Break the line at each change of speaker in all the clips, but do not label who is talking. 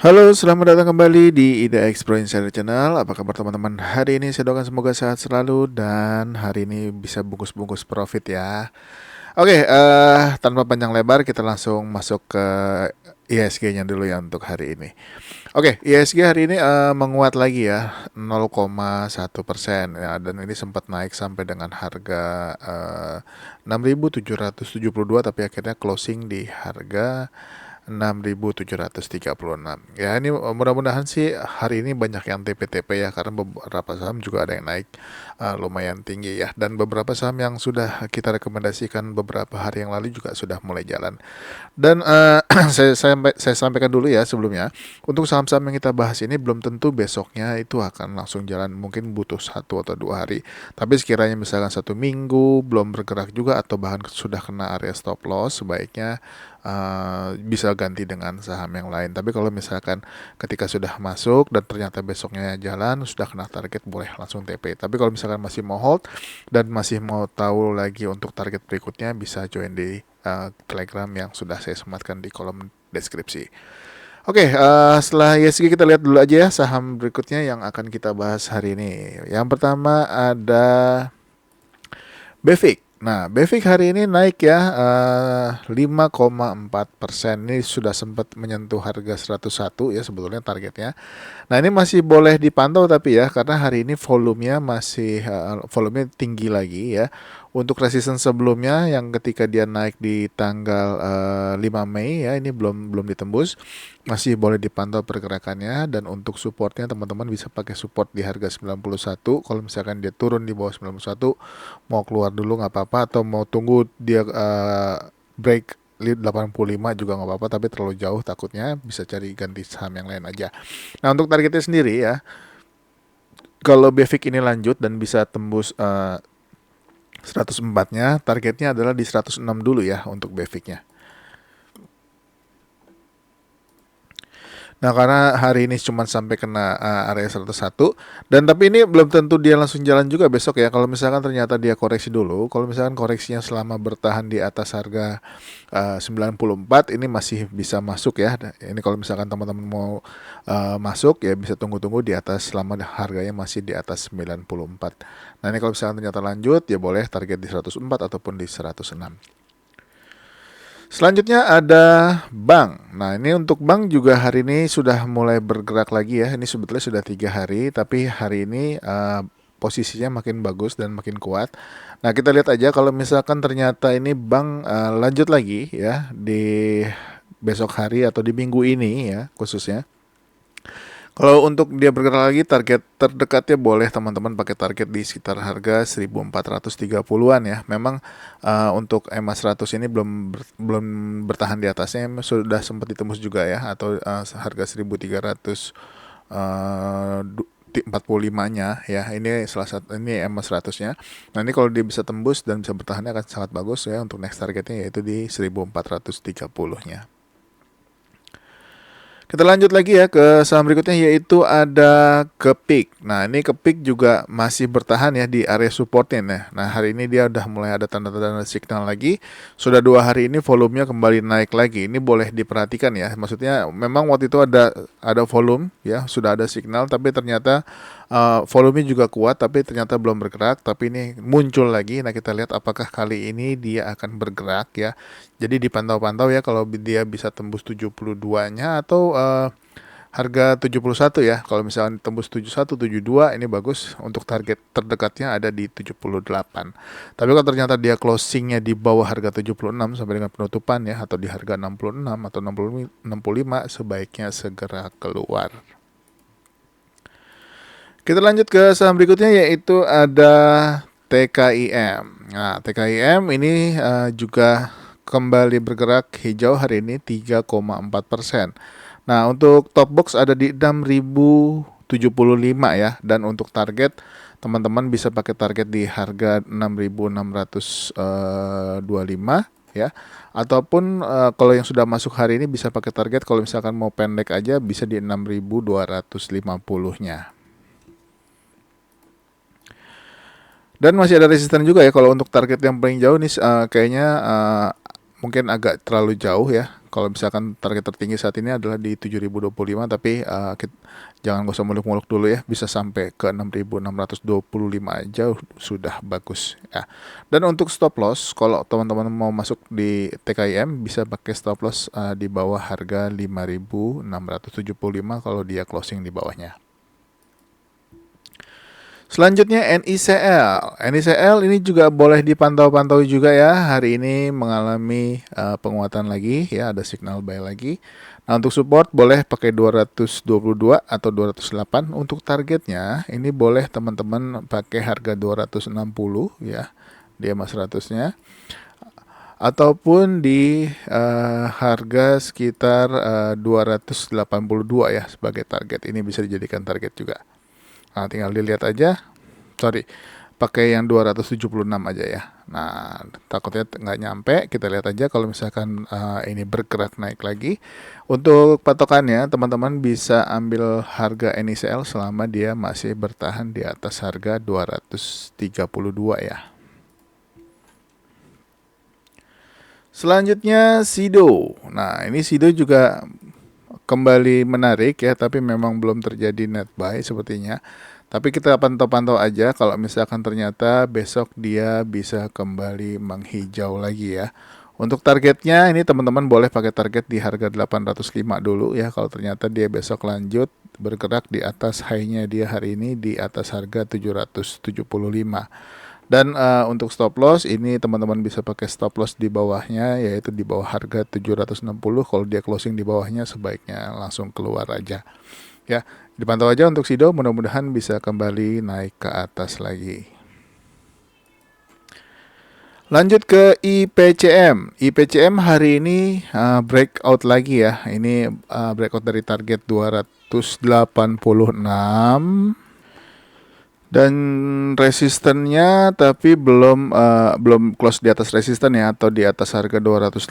Halo, selamat datang kembali di IDX Pro Insider Channel. Apa kabar teman-teman? Hari ini saya doakan semoga sehat selalu dan hari ini bisa bungkus-bungkus profit ya. Oke, tanpa panjang lebar kita langsung masuk ke ISG-nya dulu ya untuk hari ini. Oke, ISG hari ini menguat lagi ya 0,1% ya, dan ini sempat naik sampai dengan harga 6.772 tapi akhirnya closing di harga 6.736. Ya, ini mudah-mudahan sih hari ini banyak yang TP-TP ya, karena beberapa saham juga ada yang naik lumayan tinggi ya, dan beberapa saham yang sudah kita rekomendasikan beberapa hari yang lalu juga sudah mulai jalan. Dan saya sampaikan dulu ya sebelumnya, untuk saham-saham yang kita bahas ini belum tentu besoknya itu akan langsung jalan, mungkin butuh 1 atau 2 hari. Tapi sekiranya misalkan 1 minggu belum bergerak juga atau bahkan sudah kena area stop loss, sebaiknya bisa ganti dengan saham yang lain. Tapi kalau misalkan ketika sudah masuk dan ternyata besoknya jalan sudah kena target, boleh langsung TP. Tapi kalau misalkan masih mau hold dan masih mau tahu lagi untuk target berikutnya, bisa join di Telegram yang sudah saya sematkan di kolom deskripsi. Oke, setelah ISG kita lihat dulu aja ya saham berikutnya yang akan kita bahas hari ini. Yang pertama ada Befik. Nah, Befik hari ini naik ya 5,4%. Ini sudah sempat menyentuh harga 101 ya sebetulnya targetnya. Nah, ini masih boleh dipantau tapi ya, karena hari ini volumenya masih volumenya tinggi lagi ya. Untuk resistance sebelumnya yang ketika dia naik di tanggal 5 Mei ya, ini belum ditembus. Masih boleh dipantau pergerakannya, dan untuk supportnya teman-teman bisa pakai support di harga 91. Kalau misalkan dia turun di bawah 91, mau keluar dulu nggak apa-apa, atau mau tunggu dia break 85 juga nggak apa-apa, tapi terlalu jauh takutnya bisa cari ganti saham yang lain aja. Nah, untuk targetnya sendiri ya, kalau Befik ini lanjut dan bisa tembus 104-nya, targetnya adalah di 106 dulu ya untuk Befiknya. Nah, karena hari ini cuma sampai kena area 101, dan tapi ini belum tentu dia langsung jalan juga besok ya. Kalau misalkan ternyata dia koreksi dulu, kalau misalkan koreksinya selama bertahan di atas harga 94, ini masih bisa masuk ya. Ini kalau misalkan teman-teman mau masuk ya, bisa tunggu-tunggu di atas selama harganya masih di atas 94. Nah, ini kalau misalkan ternyata lanjut ya boleh target di 104 ataupun di 106. Selanjutnya ada bank. Nah, ini untuk bank juga hari ini sudah mulai bergerak lagi ya. Ini sebetulnya sudah 3 hari, tapi hari ini posisinya makin bagus dan makin kuat. Nah, kita lihat aja kalau misalkan ternyata ini bank lanjut lagi ya di besok hari atau di minggu ini ya khususnya. Kalau untuk dia bergerak lagi, target terdekatnya boleh teman-teman pakai target di sekitar harga 1430-an ya. Memang untuk EMA 100 ini belum bertahan di atasnya, sudah sempat ditembus juga ya, atau harga 1300 45-nya ya. Ini salah satu, ini EMA 100-nya. Nah, ini kalau dia bisa tembus dan bisa bertahannya akan sangat bagus ya untuk next targetnya, yaitu di 1430-nya. Kita lanjut lagi ya ke saham berikutnya, yaitu ada Kepik. Nah, ini Kepik juga masih bertahan ya di area supportnya. Nah, hari ini dia udah mulai ada tanda-tanda signal lagi. Sudah 2 hari ini volumenya kembali naik lagi. Ini boleh diperhatikan ya. Maksudnya memang waktu itu ada volume ya, sudah ada signal, tapi ternyata volume juga kuat, tapi ternyata belum bergerak. Tapi ini muncul lagi. Nah, kita lihat apakah kali ini dia akan bergerak ya. Jadi dipantau-pantau ya, kalau dia bisa tembus 72-nya atau harga 71 ya. Kalau misalnya tembus 71, 72, ini bagus. Untuk target terdekatnya ada di 78. Tapi kalau ternyata dia closingnya di bawah harga 76 sampai dengan penutupan ya, atau di harga 66 atau 65, sebaiknya segera keluar. Kita lanjut ke saham berikutnya, yaitu ada TKIM. Nah, TKIM ini juga kembali bergerak hijau hari ini 3,4%. Nah, untuk top box ada di 6.075 ya, dan untuk target teman-teman bisa pakai target di harga 6.625 ya, ataupun kalau yang sudah masuk hari ini bisa pakai target, kalau misalkan mau pendek aja bisa di 6.250-nya. Dan masih ada resisten juga ya. Kalau untuk target yang paling jauh nih kayaknya mungkin agak terlalu jauh ya. Kalau misalkan target tertinggi saat ini adalah di 7.025, tapi jangan gak usah muluk-muluk dulu ya, bisa sampai ke 6.625 aja sudah bagus ya. Dan untuk stop loss, kalau teman-teman mau masuk di TKIM bisa pakai stop loss di bawah harga 5.675 kalau dia closing di bawahnya. Selanjutnya NICL. NICL ini juga boleh dipantau-pantau juga ya. Hari ini mengalami penguatan lagi ya, ada signal buy lagi. Nah, untuk support boleh pakai 222 atau 208. Untuk targetnya ini boleh teman-teman pakai harga 260 ya, DMA 100-nya. Ataupun di harga sekitar 282 ya sebagai target. Ini bisa dijadikan target juga. Nah, tinggal dilihat aja, pakai yang 276 aja ya. Nah, takutnya nggak nyampe, kita lihat aja kalau misalkan ini bergerak naik lagi. Untuk patokannya, teman-teman bisa ambil harga NICL selama dia masih bertahan di atas harga 232 ya. Selanjutnya SIDO. Nah, ini SIDO juga kembali menarik ya, tapi memang belum terjadi net buy sepertinya. Tapi kita pantau-pantau aja, kalau misalkan ternyata besok dia bisa kembali menghijau lagi ya. Untuk targetnya ini teman-teman boleh pakai target di harga 805 dulu ya. Kalau ternyata dia besok lanjut bergerak di atas high-nya dia hari ini di atas harga 775. Dan untuk stop loss ini teman-teman bisa pakai stop loss di bawahnya, yaitu di bawah harga 760. Kalau dia closing di bawahnya sebaiknya langsung keluar aja ya. Dipantau aja untuk SIDO, mudah-mudahan bisa kembali naik ke atas lagi. Lanjut ke IPCM. IPCM hari ini breakout lagi ya. Ini breakout dari target 286 dan resistennya, tapi belum close di atas resisten ya, atau di atas harga 288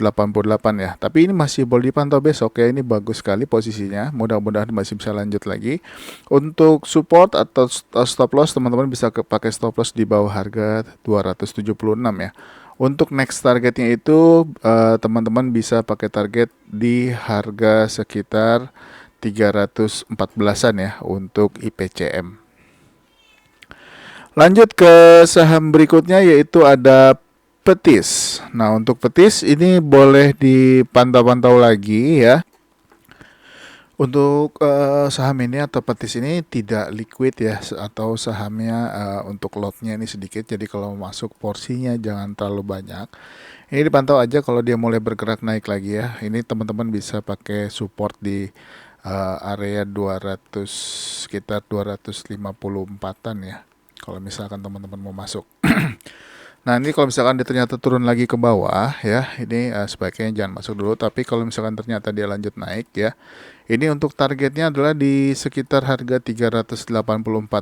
ya. Tapi ini masih boleh dipantau besok ya. Ini bagus sekali posisinya, mudah-mudahan masih bisa lanjut lagi. Untuk support atau stop loss, teman-teman bisa pakai stop loss di bawah harga 276 ya. Untuk next targetnya itu teman-teman bisa pakai target di harga sekitar 314-an ya untuk IPCM. Lanjut ke saham berikutnya, yaitu ada Petis. Nah, untuk Petis ini boleh dipantau-pantau lagi ya. Untuk saham ini atau Petis ini tidak liquid ya, atau sahamnya untuk lotnya ini sedikit. Jadi kalau masuk porsinya jangan terlalu banyak. Ini dipantau aja, kalau dia mulai bergerak naik lagi ya. Ini teman-teman bisa pakai support di area 200, sekitar 254-an ya, kalau misalkan teman-teman mau masuk. Nah, ini kalau misalkan dia ternyata turun lagi ke bawah ya, ini sebaiknya jangan masuk dulu. Tapi kalau misalkan ternyata dia lanjut naik ya, ini untuk targetnya adalah di sekitar harga 384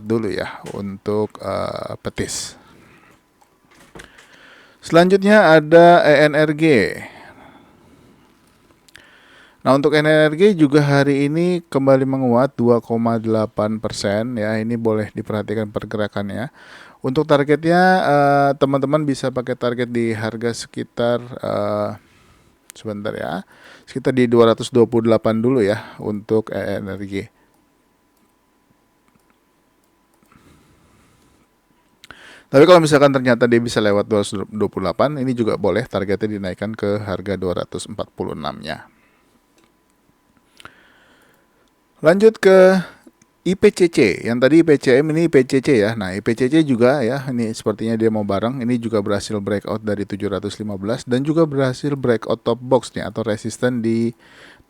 dulu ya untuk Petis. Selanjutnya ada ENRG. Nah, untuk NRG juga hari ini kembali menguat 2,8% ya. Ini boleh diperhatikan pergerakannya. Untuk targetnya teman-teman bisa pakai target di harga sekitar sebentar ya, sekitar di 228 dulu ya untuk NRG. Tapi kalau misalkan ternyata dia bisa lewat 228, ini juga boleh targetnya dinaikkan ke harga 246-nya. Lanjut ke IPCC. Yang tadi IPCM, ini IPCC ya. Nah, IPCC juga ya, ini sepertinya dia mau bareng. Ini juga berhasil breakout dari 715 dan juga berhasil breakout top box nih atau resisten di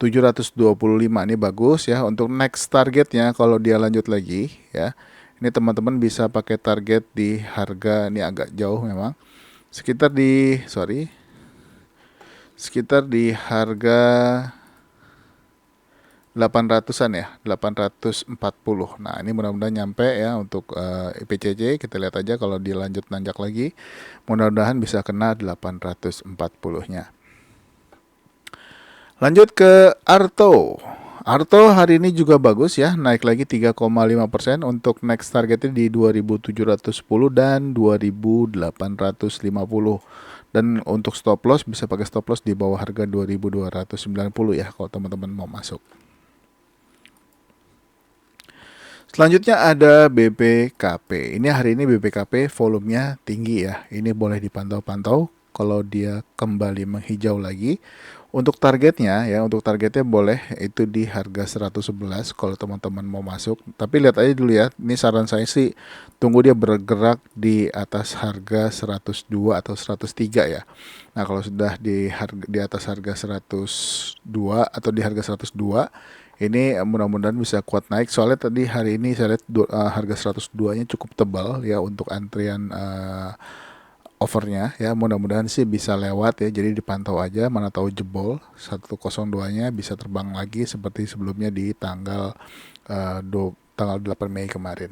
725. Ini bagus ya. Untuk next targetnya kalau dia lanjut lagi ya, ini teman-teman bisa pakai target di harga, ini agak jauh memang, sekitar di harga 800-an ya, 840. Nah, ini mudah-mudahan nyampe ya untuk IPCC. Kita lihat aja kalau dia lanjut nanjak lagi, mudah-mudahan bisa kena 840-nya. Lanjut ke Arto. Arto hari ini juga bagus ya, naik lagi 3,5%. Untuk next targetnya di 2710 dan 2850. Dan untuk stop loss bisa pakai stop loss di bawah harga 2290 ya kalau teman-teman mau masuk. Selanjutnya ada BPKP. Ini hari ini BPKP volumenya tinggi ya. Ini boleh dipantau-pantau kalau dia kembali menghijau lagi. Untuk targetnya ya, untuk targetnya boleh itu di harga 111 kalau teman-teman mau masuk. Tapi lihat aja dulu ya. Ini saran saya sih tunggu dia bergerak di atas harga 102 atau 103 ya. Nah, kalau sudah di atas harga 102 atau di harga 102 ini mudah-mudahan bisa kuat naik. Soalnya tadi hari ini saya lihat harga 102-nya cukup tebal ya untuk antrian overnya ya, mudah-mudahan sih bisa lewat ya, jadi dipantau aja, mana tahu jebol 102-nya bisa terbang lagi seperti sebelumnya di tanggal 8 Mei kemarin.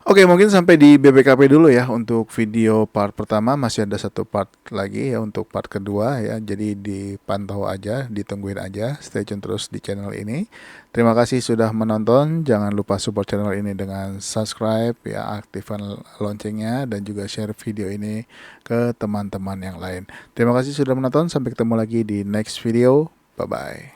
Oke, mungkin sampai di BPKP dulu ya untuk video part pertama. Masih ada satu part lagi ya untuk part kedua ya. Jadi dipantau aja, ditungguin aja. Stay tune terus di channel ini. Terima kasih sudah menonton. Jangan lupa support channel ini dengan subscribe ya, aktifkan loncengnya dan juga share video ini ke teman-teman yang lain. Terima kasih sudah menonton. Sampai ketemu lagi di next video. Bye-bye.